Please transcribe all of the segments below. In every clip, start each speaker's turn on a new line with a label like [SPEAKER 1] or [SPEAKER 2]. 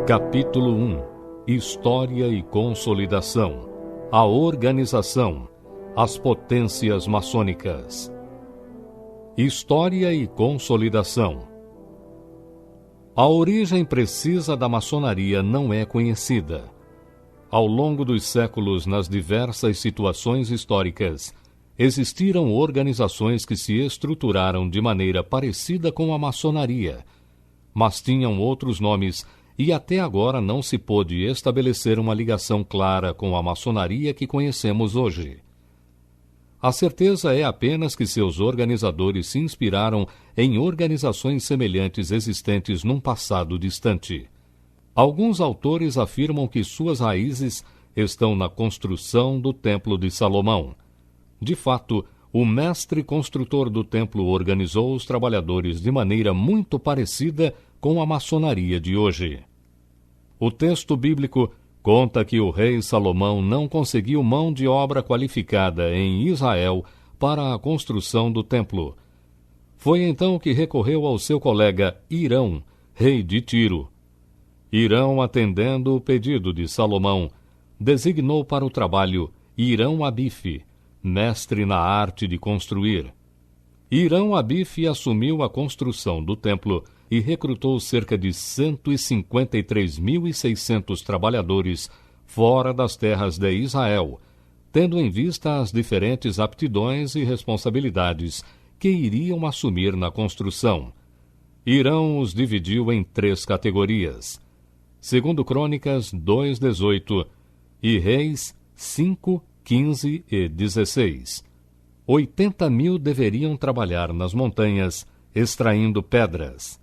[SPEAKER 1] Capítulo 1. História e consolidação. A organização. As potências maçônicas. História e consolidação. A origem precisa da maçonaria não é conhecida. Ao longo dos séculos, nas diversas situações históricas, existiram organizações que se estruturaram de maneira parecida com a maçonaria, mas tinham outros nomes e até agora não se pôde estabelecer uma ligação clara com a maçonaria que conhecemos hoje. A certeza é apenas que seus organizadores se inspiraram em organizações semelhantes existentes num passado distante. Alguns autores afirmam que suas raízes estão na construção do Templo de Salomão. De fato, o mestre construtor do templo organizou os trabalhadores de maneira muito parecida com a maçonaria de hoje. O texto bíblico conta que o rei Salomão não conseguiu mão de obra qualificada em Israel para a construção do templo. Foi então que recorreu ao seu colega Hirão, rei de Tiro. Hirão, atendendo o pedido de Salomão, designou para o trabalho Hirão-Abife, mestre na arte de construir. Hirão-Abife assumiu a construção do templo e recrutou cerca de 153.600 trabalhadores fora das terras de Israel, tendo em vista as diferentes aptidões e responsabilidades que iriam assumir na construção. Hirão os dividiu em 3 categorias. Segundo Crônicas 2:18 e Reis 5, 15 e 16. 80.000 deveriam trabalhar nas montanhas, extraindo pedras.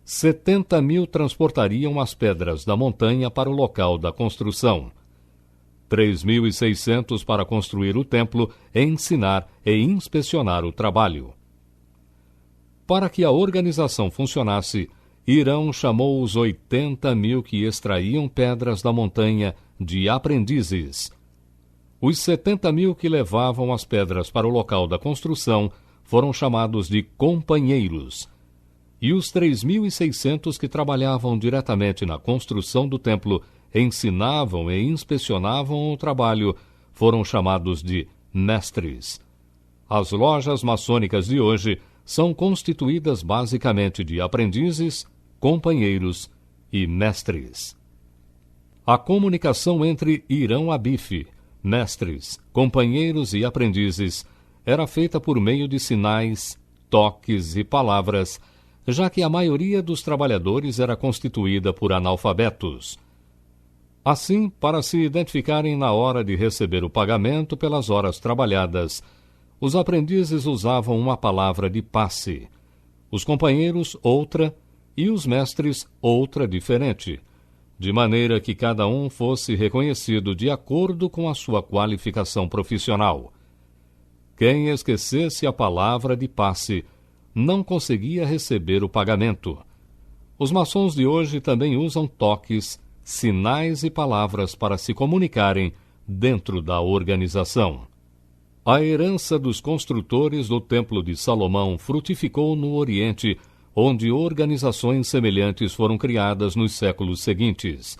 [SPEAKER 1] 70.000 transportariam as pedras da montanha para o local da construção. 3.600 para construir o templo, ensinar e inspecionar o trabalho. Para que a organização funcionasse, Hirão chamou os 80.000 que extraíam pedras da montanha de aprendizes. Os 70.000 que levavam as pedras para o local da construção foram chamados de companheiros. E os 3.600 que trabalhavam diretamente na construção do templo, ensinavam e inspecionavam o trabalho, foram chamados de mestres. As lojas maçônicas de hoje são constituídas basicamente de aprendizes, companheiros e mestres. A comunicação entre Hirão-Abife, mestres, companheiros e aprendizes, era feita por meio de sinais, toques e palavras, já que a maioria dos trabalhadores era constituída por analfabetos. Assim, para se identificarem na hora de receber o pagamento pelas horas trabalhadas, os aprendizes usavam uma palavra de passe, os companheiros outra e os mestres outra diferente, de maneira que cada um fosse reconhecido de acordo com a sua qualificação profissional. Quem esquecesse a palavra de passe não conseguia receber o pagamento. Os maçons de hoje também usam toques, sinais e palavras para se comunicarem dentro da organização. A herança dos construtores do Templo de Salomão frutificou no Oriente, onde organizações semelhantes foram criadas nos séculos seguintes.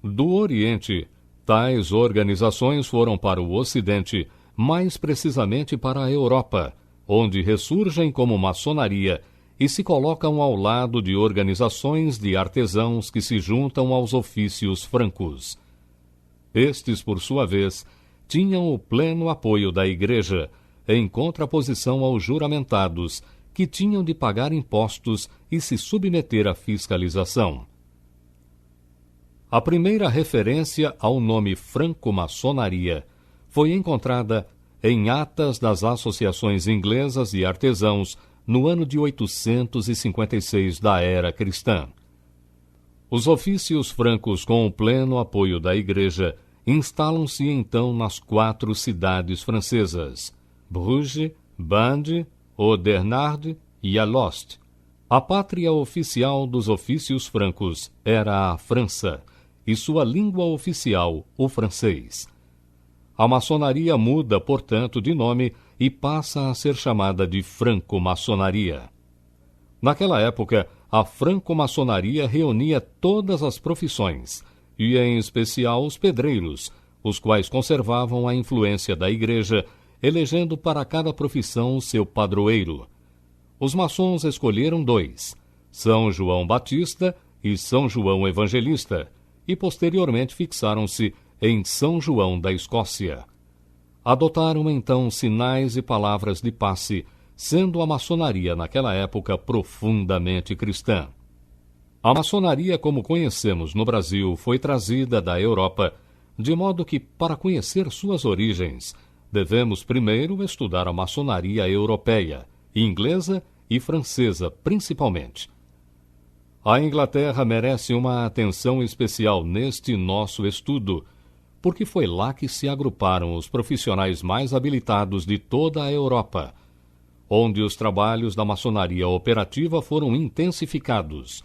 [SPEAKER 1] Do Oriente, tais organizações foram para o Ocidente, mais precisamente para a Europa, onde ressurgem como maçonaria e se colocam ao lado de organizações de artesãos que se juntam aos ofícios francos. Estes, por sua vez, tinham o pleno apoio da Igreja, em contraposição aos juramentados, que tinham de pagar impostos e se submeter à fiscalização. A primeira referência ao nome franco-maçonaria foi encontrada em atas das associações inglesas de artesãos no ano de 856 da era cristã. Os ofícios francos, com o pleno apoio da Igreja, instalam-se então nas 4 cidades francesas, Bruges, Bande, Oudenaarde e Alost. A pátria oficial dos ofícios francos era a França, e sua língua oficial, o francês. A maçonaria muda, portanto, de nome e passa a ser chamada de franco-maçonaria. Naquela época, a franco-maçonaria reunia todas as profissões, e em especial os pedreiros, os quais conservavam a influência da Igreja, elegendo para cada profissão o seu padroeiro. Os maçons escolheram 2, São João Batista e São João Evangelista, e posteriormente fixaram-se em São João da Escócia. Adotaram então sinais e palavras de passe, sendo a maçonaria naquela época profundamente cristã. A maçonaria, como conhecemos no Brasil, foi trazida da Europa, de modo que, para conhecer suas origens, devemos primeiro estudar a maçonaria europeia, inglesa e francesa principalmente. A Inglaterra merece uma atenção especial neste nosso estudo, porque foi lá que se agruparam os profissionais mais habilitados de toda a Europa, onde os trabalhos da maçonaria operativa foram intensificados.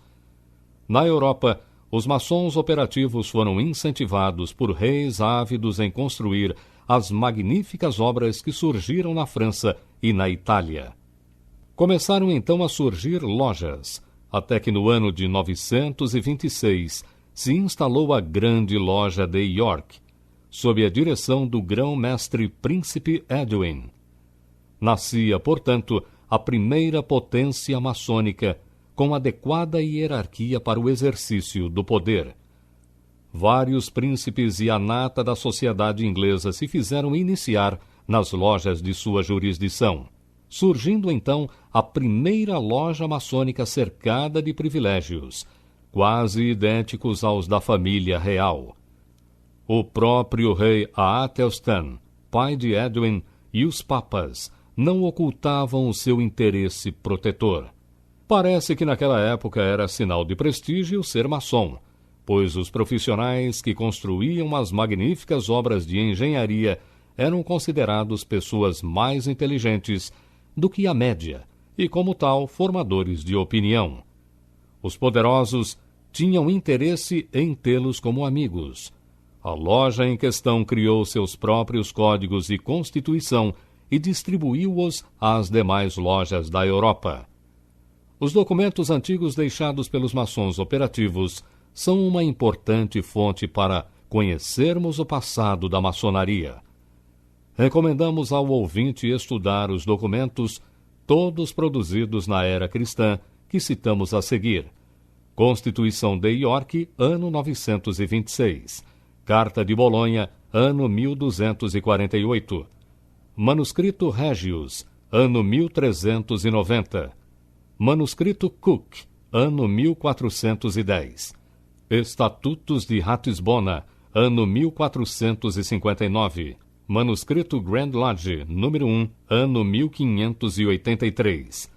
[SPEAKER 1] Na Europa, os maçons operativos foram incentivados por reis ávidos em construir as magníficas obras que surgiram na França e na Itália. Começaram então a surgir lojas, até que no ano de 926 se instalou a Grande Loja de York, sob a direção do grão-mestre Príncipe Edwin. Nascia, portanto, a primeira potência maçônica, com adequada hierarquia para o exercício do poder. Vários príncipes e a nata da sociedade inglesa se fizeram iniciar nas lojas de sua jurisdição, surgindo então a primeira loja maçônica cercada de privilégios, quase idênticos aos da família real. O próprio rei Aethelstan, pai de Edwin, e os papas não ocultavam o seu interesse protetor. Parece que naquela época era sinal de prestígio ser maçom, pois os profissionais que construíam as magníficas obras de engenharia eram considerados pessoas mais inteligentes do que a média e, como tal, formadores de opinião. Os poderosos tinham interesse em tê-los como amigos. A loja em questão criou seus próprios códigos e constituição e distribuiu-os às demais lojas da Europa. Os documentos antigos deixados pelos maçons operativos são uma importante fonte para conhecermos o passado da maçonaria. Recomendamos ao ouvinte estudar os documentos, todos produzidos na era cristã, que citamos a seguir: Constituição de York, ano 926, Carta de Bolonha, ano 1248, Manuscrito Regius, ano 1390, Manuscrito Cook, ano 1410, Estatutos de Ratisbona, ano 1459, Manuscrito Grand Lodge, número 1, ano 1583,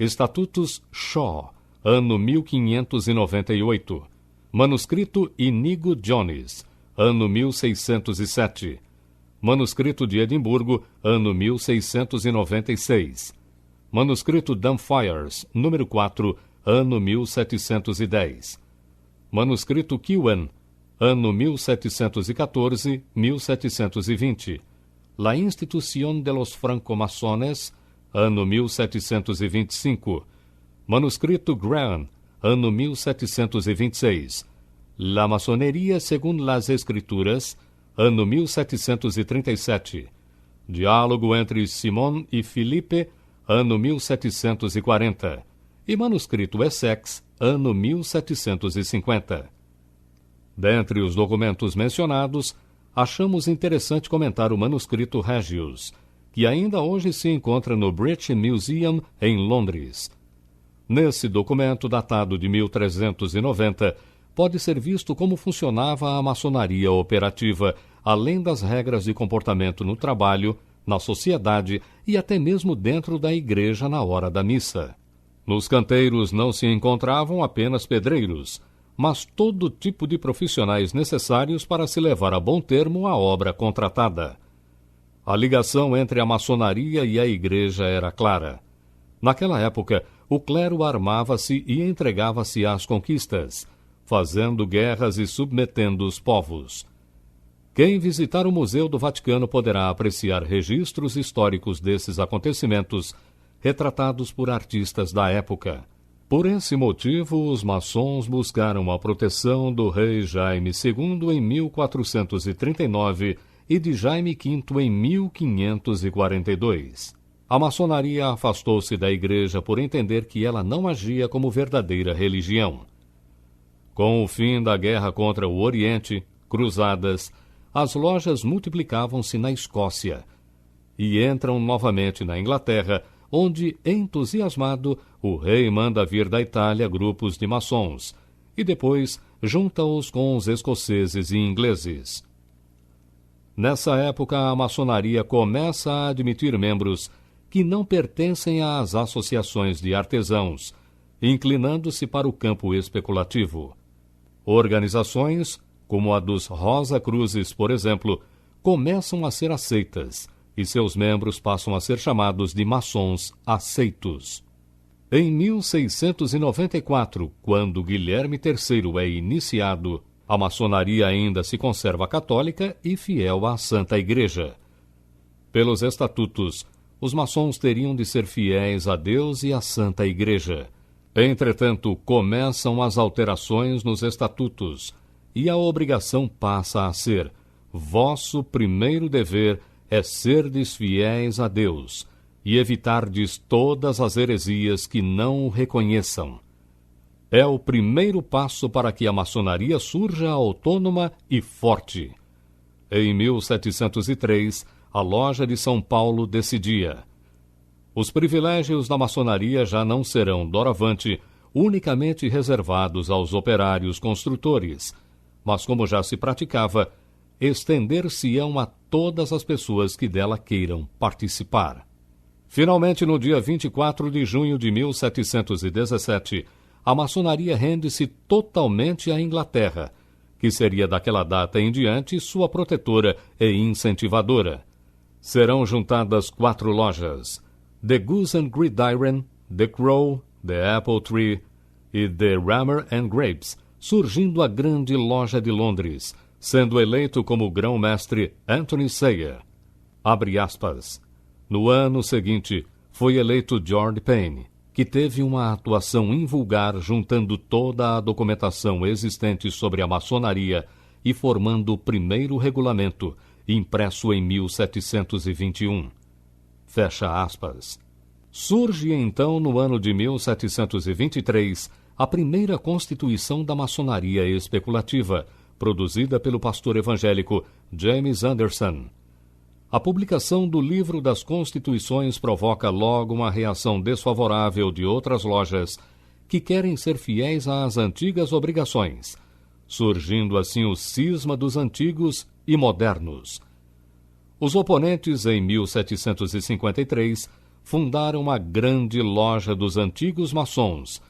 [SPEAKER 1] Estatutos Shaw, ano 1598, Manuscrito Inigo Jones, ano 1607, Manuscrito de Edimburgo, ano 1696, Manuscrito Dumfires, número 4, ano 1710, Manuscrito Kewen, ano 1714-1720, La Institución de los Franco-Masones, ano 1725, Manuscrito Graham, ano 1726, La Maçoneria según las Escrituras, ano 1737, Diálogo entre Simón e Filipe, ano 1740, e Manuscrito Essex, ano 1750. Dentre os documentos mencionados, achamos interessante comentar o Manuscrito Regius, que ainda hoje se encontra no British Museum, em Londres. Nesse documento, datado de 1390, pode ser visto como funcionava a maçonaria operativa, além das regras de comportamento no trabalho, na sociedade e até mesmo dentro da igreja na hora da missa. Nos canteiros não se encontravam apenas pedreiros, mas todo tipo de profissionais necessários para se levar a bom termo a obra contratada. A ligação entre a maçonaria e a igreja era clara. Naquela época, o clero armava-se e entregava-se às conquistas, fazendo guerras e submetendo os povos. Quem visitar o Museu do Vaticano poderá apreciar registros históricos desses acontecimentos, retratados por artistas da época. Por esse motivo, os maçons buscaram a proteção do rei Jaime II em 1439 e de Jaime V em 1542. A maçonaria afastou-se da Igreja por entender que ela não agia como verdadeira religião. Com o fim da guerra contra o Oriente, cruzadas, as lojas multiplicavam-se na Escócia e entram novamente na Inglaterra, onde, entusiasmado, o rei manda vir da Itália grupos de maçons e depois junta-os com os escoceses e ingleses. Nessa época, a maçonaria começa a admitir membros que não pertencem às associações de artesãos, inclinando-se para o campo especulativo. Organizações, como a dos Rosa Cruzes, por exemplo, começam a ser aceitas, e seus membros passam a ser chamados de maçons aceitos. Em 1694, quando Guilherme III é iniciado, a maçonaria ainda se conserva católica e fiel à Santa Igreja. Pelos estatutos, os maçons teriam de ser fiéis a Deus e à Santa Igreja. Entretanto, começam as alterações nos estatutos, e a obrigação passa a ser: vosso primeiro dever é serdes fiéis a Deus, e evitardes todas as heresias que não o reconheçam. É o primeiro passo para que a maçonaria surja autônoma e forte. Em 1703, a Loja de São Paulo decidia: os privilégios da maçonaria já não serão, doravante, unicamente reservados aos operários construtores, mas, como já se praticava, estender-se-ão a todas as pessoas que dela queiram participar. Finalmente, no dia 24 de junho de 1717, a maçonaria rende-se totalmente à Inglaterra, que seria daquela data em diante sua protetora e incentivadora. Serão juntadas 4 lojas: The Goose and Gridiron, The Crow, The Apple Tree e The Rammer and Grapes, surgindo a Grande Loja de Londres, sendo eleito como grão-mestre Anthony Sayer. Abre aspas. No ano seguinte, foi eleito George Payne, que teve uma atuação invulgar juntando toda a documentação existente sobre a maçonaria e formando o primeiro regulamento, impresso em 1721. Fecha aspas. Surge então, no ano de 1723, a primeira Constituição da Maçonaria Especulativa, produzida pelo pastor evangélico James Anderson. A publicação do Livro das Constituições provoca logo uma reação desfavorável de outras lojas que querem ser fiéis às antigas obrigações, surgindo assim o cisma dos antigos e modernos. Os oponentes, em 1753, fundaram a Grande Loja dos Antigos Maçons,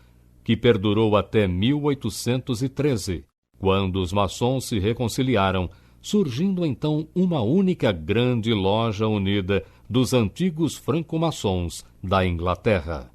[SPEAKER 1] que perdurou até 1813, quando os maçons se reconciliaram, surgindo então uma única Grande Loja Unida dos Antigos Franco-Maçons da Inglaterra.